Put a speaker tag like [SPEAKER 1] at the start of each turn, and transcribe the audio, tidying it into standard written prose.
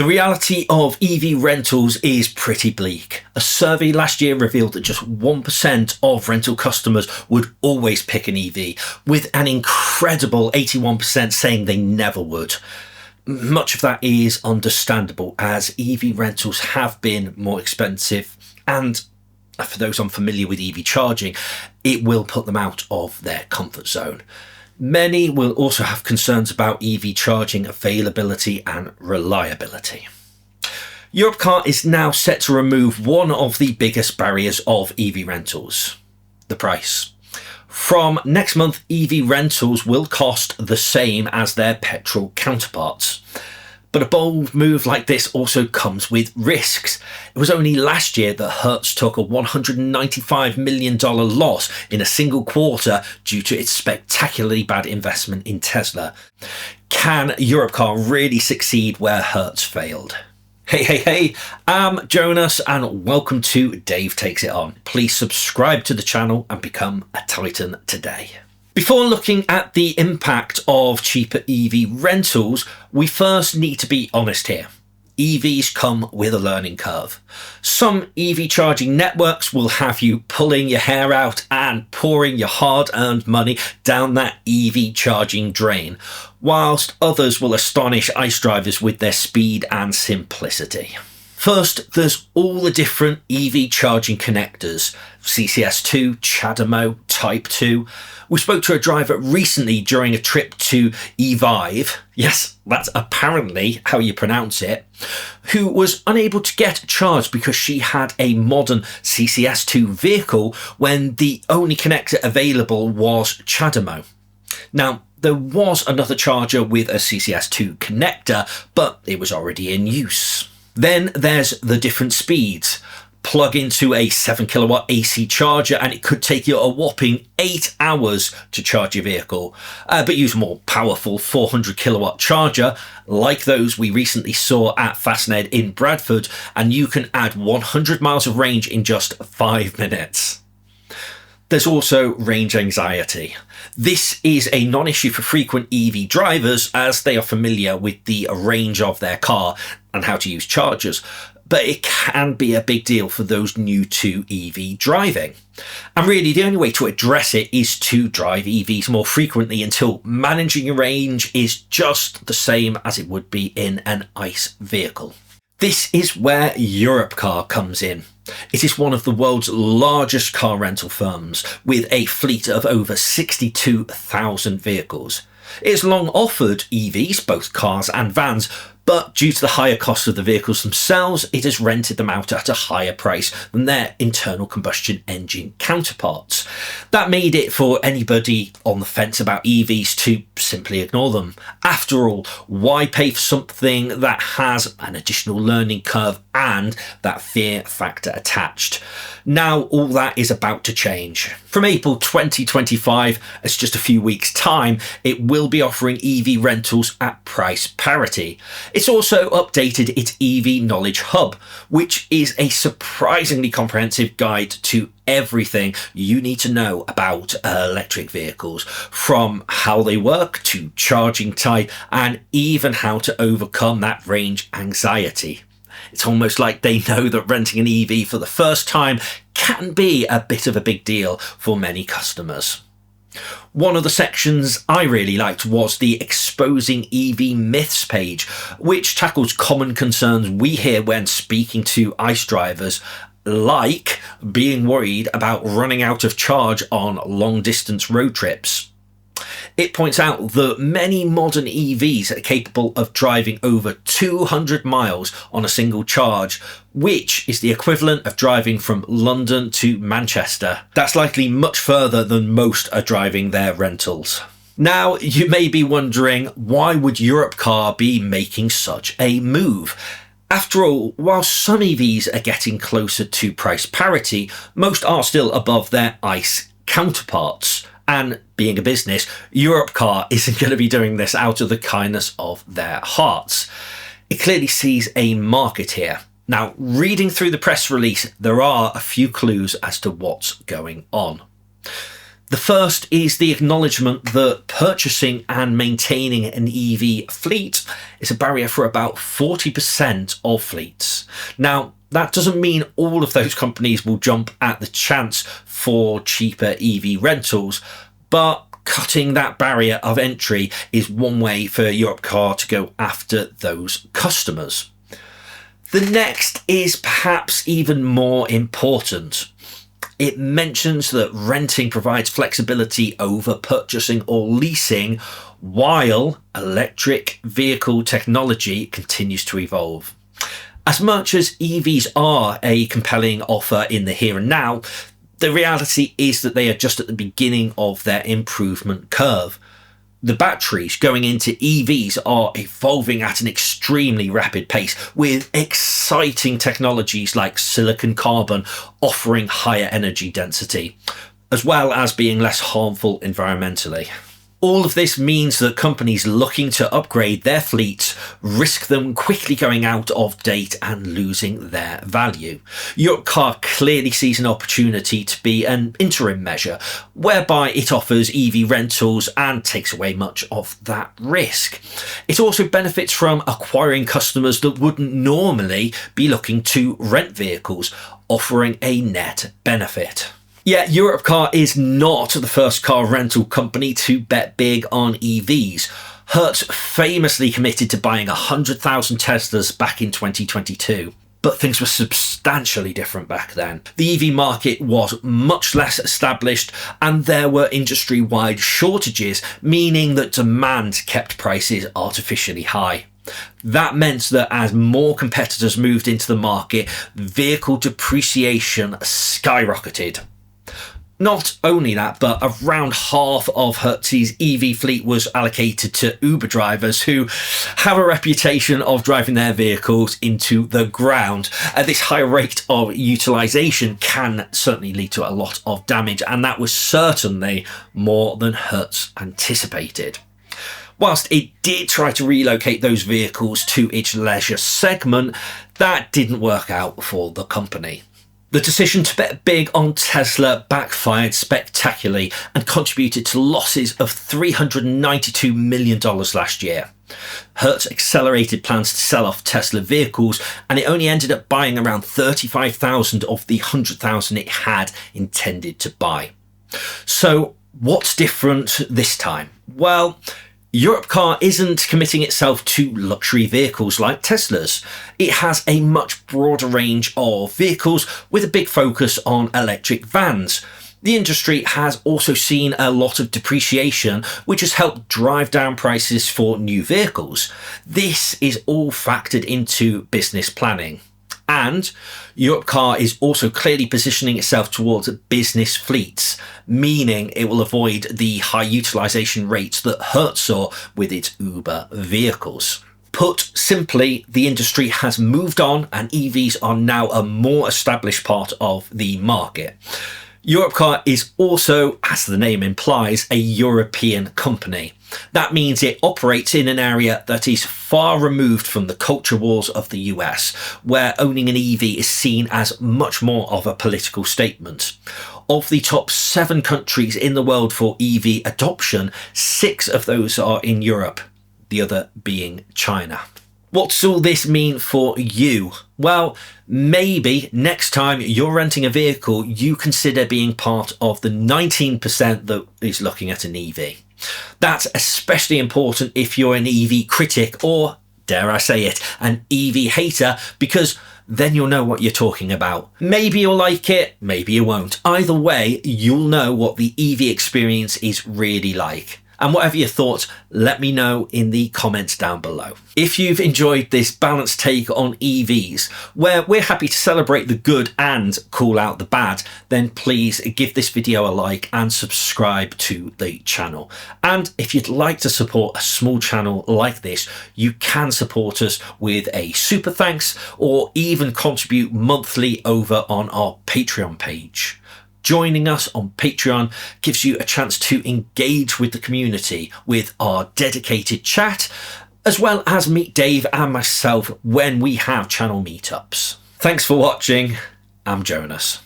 [SPEAKER 1] The reality of EV rentals is pretty bleak. A survey last year revealed that just 1% of rental customers would always pick an EV, with an incredible 81% saying they never would. Much of that is understandable, as EV rentals have been more expensive, and for those unfamiliar with EV charging, it will put them out of their comfort zone. Many will also have concerns about EV charging availability and reliability. Europcar is now set to remove one of the biggest barriers of EV rentals: the price. From next month, EV rentals will cost the same as their petrol counterparts. But a bold move like this also comes with risks. It was only last year that Hertz took a $195 million loss in a single quarter due to its spectacularly bad investment in Tesla. Can Europcar really succeed where Hertz failed? Hey, I'm Jonas and welcome to Dave Takes It On. Please subscribe to the channel and become a Titan today. Before looking at the impact of cheaper EV rentals, we first need to be honest here. EVs come with a learning curve. Some EV charging networks will have you pulling your hair out and pouring your hard-earned money down that EV charging drain, whilst others will astonish ICE drivers with their speed and simplicity. First, there's all the different EV charging connectors: CCS2, CHAdeMO, Type 2. We spoke to a driver recently during a trip to Evive, yes, that's apparently how you pronounce it, who was unable to get charged because she had a modern CCS2 vehicle when the only connector available was CHAdeMO. Now, there was another charger with a CCS2 connector, but it was already in use. Then there's the different speeds. Plug into a 7 kilowatt AC charger and it could take you a whopping 8 hours to charge your vehicle. But use a more powerful 400 kilowatt charger like those we recently saw at Fastned in Bradford, and you can add 100 miles of range in just 5 minutes. There's also range anxiety. This is a non-issue for frequent EV drivers as they are familiar with the range of their car and how to use chargers, but it can be a big deal for those new to EV driving. And really, the only way to address it is to drive EVs more frequently until managing your range is just the same as it would be in an ICE vehicle. This is where Europcar comes in. It is one of the world's largest car rental firms, with a fleet of over 62,000 vehicles. It has long offered EVs, both cars and vans, but due to the higher cost of the vehicles themselves, it has rented them out at a higher price than their internal combustion engine counterparts. That made it for anybody on the fence about EVs to simply ignore them. After all, why pay for something that has an additional learning curve and that fear factor attached? Now all that is about to change. From April 2025, it's just a few weeks' time, it will be offering EV rentals at price parity. It's also updated its EV Knowledge Hub, which is a surprisingly comprehensive guide to everything you need to know about electric vehicles, from how they work to charging type and even how to overcome that range anxiety. It's almost like they know that renting an EV for the first time can be a bit of a big deal for many customers. One of the sections I really liked was the Exposing EV Myths page, which tackles common concerns we hear when speaking to ICE drivers, like being worried about running out of charge on long distance road trips. It points out that many modern EVs are capable of driving over 200 miles on a single charge, which is the equivalent of driving from London to Manchester. That's likely much further than most are driving their rentals. Now, you may be wondering, why would Europcar be making such a move? After all, while some EVs are getting closer to price parity, most are still above their ICE counterparts. And being a business, Europcar isn't going to be doing this out of the kindness of their hearts. It clearly sees a market here. Now, reading through the press release, there are a few clues as to what's going on. The first is the acknowledgement that purchasing and maintaining an EV fleet is a barrier for about 40% of fleets. Now, that doesn't mean all of those companies will jump at the chance for cheaper EV rentals, but cutting that barrier of entry is one way for Europcar to go after those customers. The next is perhaps even more important. It mentions that renting provides flexibility over purchasing or leasing while electric vehicle technology continues to evolve. As much as EVs are a compelling offer in the here and now, the reality is that they are just at the beginning of their improvement curve. The batteries going into EVs are evolving at an extremely rapid pace, with exciting technologies like silicon carbon offering higher energy density, as well as being less harmful environmentally. All of this means that companies looking to upgrade their fleets risk them quickly going out of date and losing their value. Europcar clearly sees an opportunity to be an interim measure, whereby it offers EV rentals and takes away much of that risk. It also benefits from acquiring customers that wouldn't normally be looking to rent vehicles, offering a net benefit. Yet Europcar is not the first car rental company to bet big on EVs. Hertz famously committed to buying 100,000 Teslas back in 2022. But things were substantially different back then. The EV market was much less established and there were industry-wide shortages, meaning that demand kept prices artificially high. That meant that as more competitors moved into the market, vehicle depreciation skyrocketed. Not only that, but around half of Hertz's EV fleet was allocated to Uber drivers who have a reputation of driving their vehicles into the ground. This high rate of utilisation can certainly lead to a lot of damage, and that was certainly more than Hertz anticipated. Whilst it did try to relocate those vehicles to its leisure segment, that didn't work out for the company. The decision to bet big on Tesla backfired spectacularly and contributed to losses of $392 million last year. Hertz accelerated plans to sell off Tesla vehicles, and it only ended up buying around 35,000 of the 100,000 it had intended to buy. So what's different this time? Well, Europcar isn't committing itself to luxury vehicles like Tesla's. It has a much broader range of vehicles with a big focus on electric vans. The industry has also seen a lot of depreciation, which has helped drive down prices for new vehicles. This is all factored into business planning. And Europcar is also clearly positioning itself towards business fleets, meaning it will avoid the high utilisation rates that Hertz saw with its Uber vehicles. Put simply, the industry has moved on and EVs are now a more established part of the market. Europcar is also, as the name implies, a European company. That means it operates in an area that is far removed from the culture wars of the US, where owning an EV is seen as much more of a political statement. Of the top 7 countries in the world for EV adoption, 6 of those are in Europe, the other being China. What's all this mean for you? Well, maybe next time you're renting a vehicle, you consider being part of the 19% that is looking at an EV. That's especially important if you're an EV critic or, dare I say it, an EV hater, because then you'll know what you're talking about. Maybe you'll like it, maybe you won't. Either way, you'll know what the EV experience is really like. And whatever your thoughts, let me know in the comments down below. If you've enjoyed this balanced take on EVs, where we're happy to celebrate the good and call out the bad, then please give this video a like and subscribe to the channel. And if you'd like to support a small channel like this, you can support us with a super thanks or even contribute monthly over on our Patreon page. Joining us on Patreon gives you a chance to engage with the community with our dedicated chat, as well as meet Dave and myself when we have channel meetups. Thanks for watching. I'm Jonas.